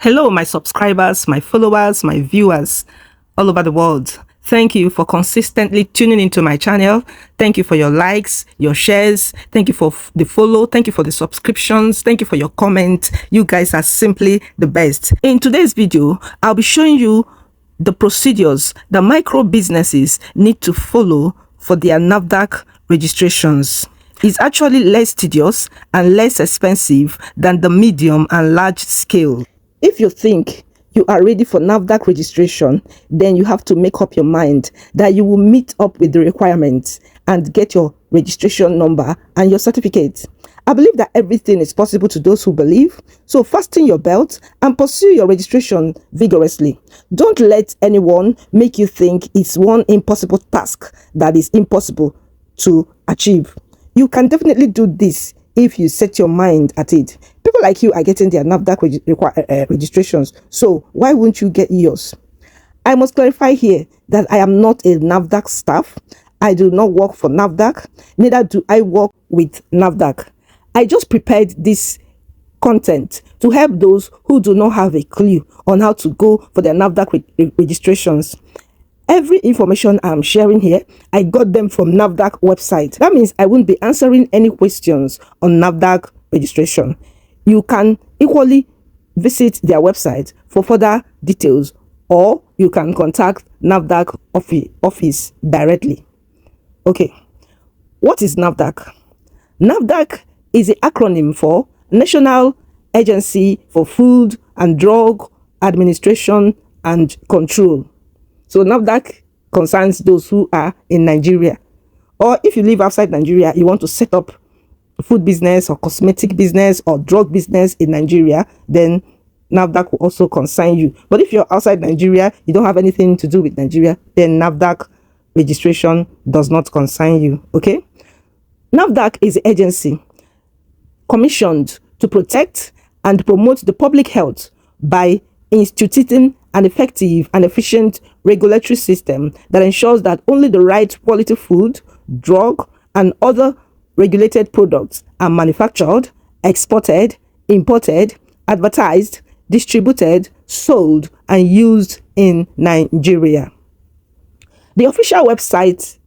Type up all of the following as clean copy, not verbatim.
Hello, my subscribers, my followers, my viewers all over the world. Thank you for consistently tuning into my channel. Thank you for your likes, your shares. Thank you for the follow. Thank you for the subscriptions. Thank you for your comment. You guys are simply the best. In today's video, I'll be showing you the procedures that micro businesses need to follow for their NAFDAC registrations. It's actually less tedious and less expensive than the medium and large scale. If you think you are ready for NAFDAC registration, then you have to make up your mind that you will meet up with the requirements and get your registration number and your certificate. I believe that everything is possible to those who believe, so fasten your belt and pursue your registration vigorously. Don't let anyone make you think it's one impossible task that is impossible to achieve. You can definitely do this if you set your mind at it. People like you are getting their NAFDAC registrations, so why won't you get yours? I must clarify here that I am not a NAFDAC staff. I do not work for NAFDAC, neither do I work with NAFDAC. I just prepared this content to help those who do not have a clue on how to go for their NAFDAC registrations. Every information I'm sharing here, I got them from NAFDAC website. That means I won't be answering any questions on NAFDAC registration. You can equally visit their website for further details, or you can contact NAFDAC office directly. Okay, what is NAFDAC? NAFDAC is an acronym for National Agency for Food and Drug Administration and Control. So NAFDAC concerns those who are in Nigeria. Or if you live outside Nigeria, you want to set up food business or cosmetic business or drug business in Nigeria, then NAFDAC will also concern you. But if you're outside Nigeria, you don't have anything to do with Nigeria, then NAFDAC registration does not concern you. Okay? NAFDAC is an agency commissioned to protect and promote the public health by instituting an effective and efficient regulatory system that ensures that only the right quality food, drug, and other regulated products are manufactured, exported, imported, advertised, distributed, sold, and used in Nigeria. The official website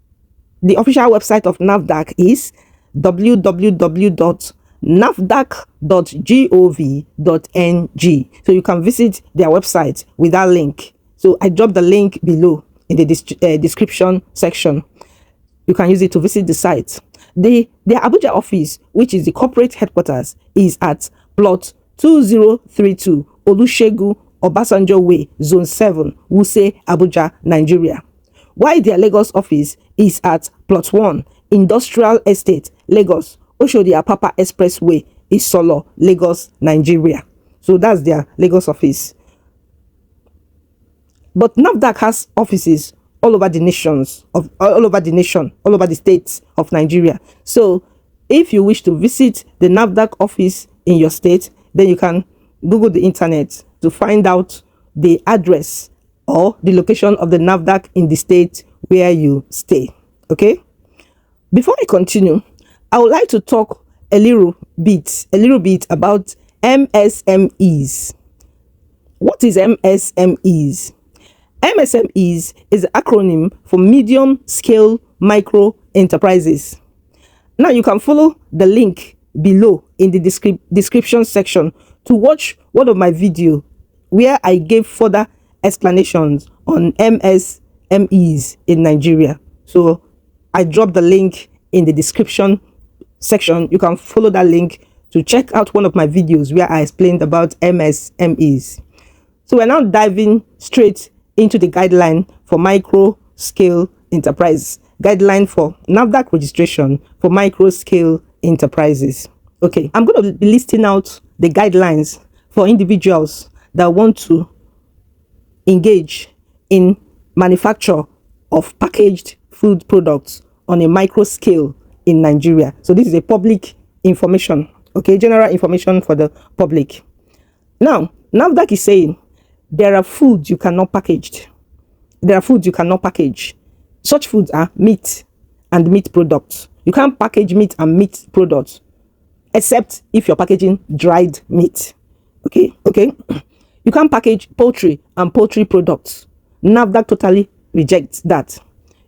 of NAFDAC is www.nafdac.gov.ng. So you can visit their website with that link. So I dropped the link below in the description section. You can use it to visit the site. Their Abuja office, which is the corporate headquarters, is at plot 2032 Olusegun Obasanjo Way, Zone 7, Wuse, Abuja, Nigeria. While their Lagos office is at plot 1 Industrial Estate, Lagos, Oshodi Apapa Expressway, Isolo, Lagos, Nigeria. So that's their Lagos office. But NAFDAC has offices all over the states of Nigeria. So if you wish to visit the NAFDAC office in your state, then you can Google the internet to find out the address or the location of the NAFDAC in the state where you stay. Okay? Before I continue, I would like to talk a little bit about MSMEs. What is MSMEs? MSMEs is an acronym for medium scale micro enterprises. Now you can follow the link below in the description section to watch one of my videos where I gave further explanations on MSMEs in Nigeria. So I dropped the link in the description section. You can follow that link to check out one of my videos where I explained about MSMEs. So we're now diving straight into the guideline for micro scale enterprise, guideline for NAFDAC registration for micro scale enterprises. Okay, I'm going to be listing out the guidelines for individuals that want to engage in manufacture of packaged food products on a micro scale in Nigeria. So this is a public information, okay, general information for the public. Now, NAFDAC is saying there are foods you cannot package. Such foods are meat and meat products. You can't package meat and meat products except if you're packaging dried meat. Okay. You can't package poultry and poultry products. NAFDAC totally rejects that.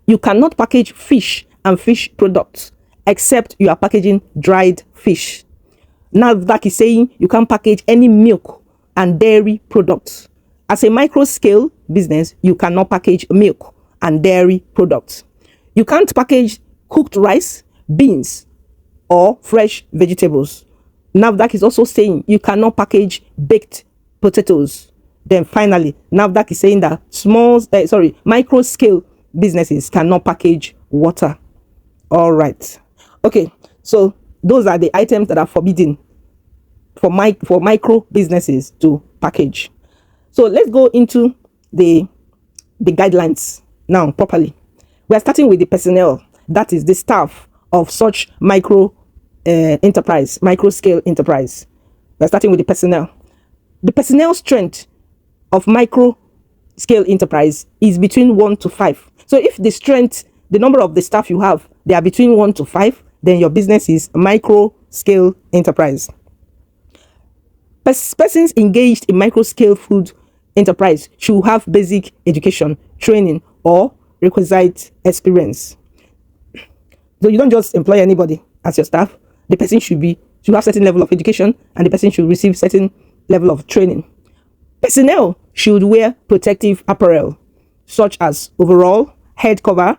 You cannot package fish and fish products except you are packaging dried fish. NAFDAC is saying you can't package any milk and dairy products. As a micro scale business, you cannot package milk and dairy products. You can't package cooked rice, beans, or fresh vegetables. NAFDAC is also saying you cannot package baked potatoes. Then finally, NAFDAC is saying that micro scale businesses cannot package water. All right. Okay. So those are the items that are forbidden for micro businesses to package. So let's go into the guidelines now properly. We are starting with the personnel, that is the staff of such micro scale enterprise. We are starting with the personnel. The personnel strength of micro scale enterprise is between 1 to 5. So if the number of the staff you have, they are between 1 to 5, then your business is micro scale enterprise. Persons engaged in micro scale food enterprise should have basic education, training, or requisite experience. So you don't just employ anybody as your staff. The person should have certain level of education, and the person should receive certain level of training. Personnel should wear protective apparel such as overall, head cover,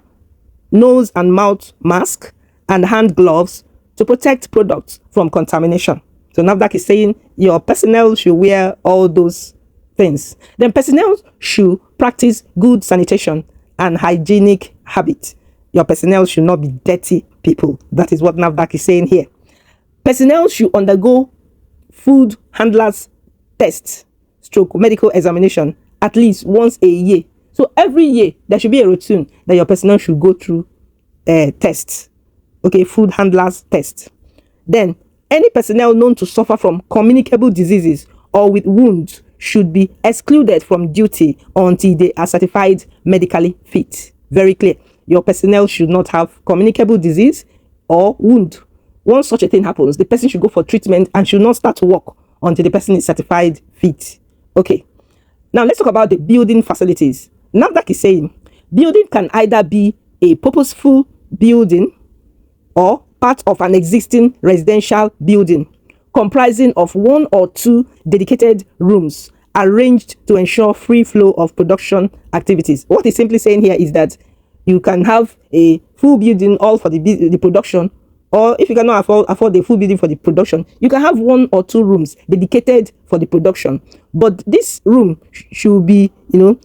nose and mouth mask, and hand gloves to protect products from contamination. So NAFDAC is saying your personnel should wear all those things. Then personnel should practice good sanitation and hygienic habits. Your personnel should not be dirty people. That is what NAFDAC is saying here. Personnel should undergo food handlers test / medical examination at least once a year. So every year there should be a routine that your personnel should go through tests. Okay, food handlers test. Then any personnel known to suffer from communicable diseases or with wounds should be excluded from duty until they are certified medically fit. Very clear. Your personnel should not have communicable disease or wound. Once such a thing happens, the person should go for treatment and should not start to work until the person is certified fit. Okay. Now let's talk about the building facilities. NAFDAC is saying building can either be a purposeful building or part of an existing residential building comprising of 1 or 2 dedicated rooms arranged to ensure free flow of production activities. What he's simply saying here is that you can have a full building all for the production, or if you cannot afford the full building for the production, you can have 1 or 2 rooms dedicated for the production. But this room should be,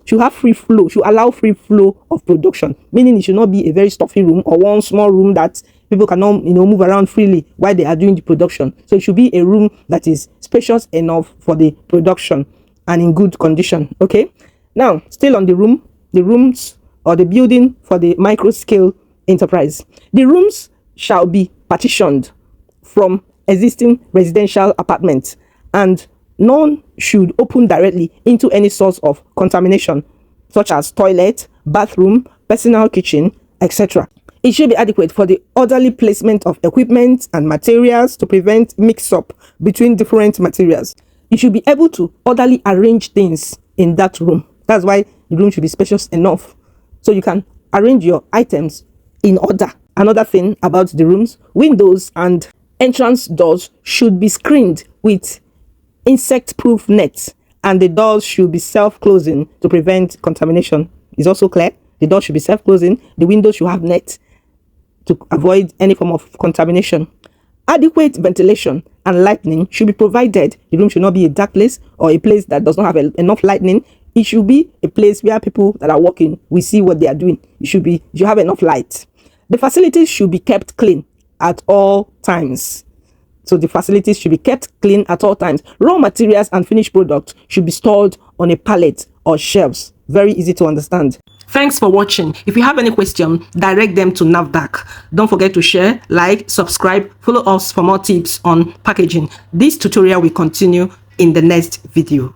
should have free flow, should allow free flow of production, meaning it should not be a very stuffy room or one small room that people cannot, move around freely while they are doing the production. So it should be a room that is spacious enough for the production and in good condition. Okay. Now, still on the rooms or the building for the micro scale enterprise. The rooms shall be partitioned from existing residential apartments, and none should open directly into any source of contamination, such as toilet, bathroom, personal kitchen, etc. It should be adequate for the orderly placement of equipment and materials to prevent mix-up between different materials. You should be able to orderly arrange things in that room. That's why the room should be spacious enough so you can arrange your items in order. Another thing about the rooms, windows and entrance doors should be screened with insect-proof nets, and the doors should be self-closing to prevent contamination. It's also clear. The door should be self-closing. The windows should have nets to avoid any form of contamination. Adequate ventilation and lighting should be provided. The room should not be a dark place or a place that does not have enough lighting. It should be a place where people that are working will see what they are doing. You should have enough light. The facilities should be kept clean at all times. So the facilities should be kept clean at all times. Raw materials and finished products should be stored on a pallet or shelves. Very easy to understand. Thanks for watching. If you have any question, direct them to NAFDAC. Don't forget to share, like, subscribe, follow us for more tips on packaging. This tutorial will continue in the next video.